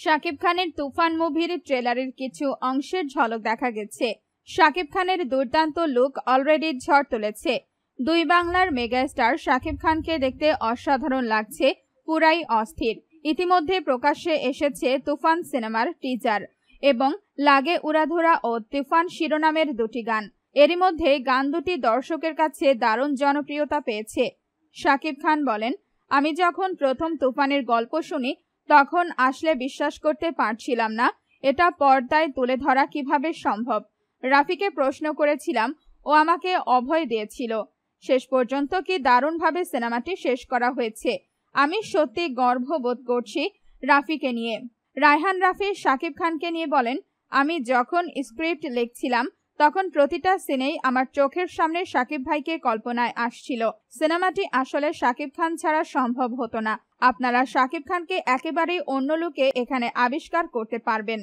শাকিব খানের তুফান মুভির ট্রেলারের কিছু অংশের ঝলক দেখা গেছে। শাকিব খানের দুর্দান্ত লুক অলরেডি ঝড় তুলেছে। দুই বাংলার মেগাস্টার শাকিব খানকে দেখতে অসাধারণ লাগছে, পুরাই অস্থির। ইতিমধ্যে প্রকাশ্যে এসেছে তুফান সিনেমার টিজার এবং লাগে উড়াধুরা ও তুফান শিরোনামের দুটি গান। এরই মধ্যে গান দুটি দর্শকের কাছে দারুণ জনপ্রিয়তা পেয়েছে। শাকিব খান বলেন, আমি যখন প্রথম তুফানের গল্প শুনি তখন আসলে বিশ্বাস করতে পারছিলাম না এটা পর্দায় তুলে ধরা কিভাবে সম্ভব। রাফিকে প্রশ্ন করেছিলাম, ও আমাকে অভয় দিয়েছিল। শেষ পর্যন্ত কি দারুণভাবে সিনেমাটি শেষ করা হয়েছে। আমি সত্যি গর্ববোধ করছি রাফিকে নিয়ে। রায়হান রাফি শাকিব খানকে নিয়ে বলেন, আমি যখন স্ক্রিপ্ট লিখছিলাম তখন প্রতিটা সিনেই আমার চোখের সামনে শাকিব ভাইকে কল্পনায় আসছিল। সিনেমাটি আসলে শাকিব খান ছাড়া সম্ভব হতো না। আপনারা শাকিব খানকে একেবারেই অন্য লুকে এখানে আবিষ্কার করতে পারবেন।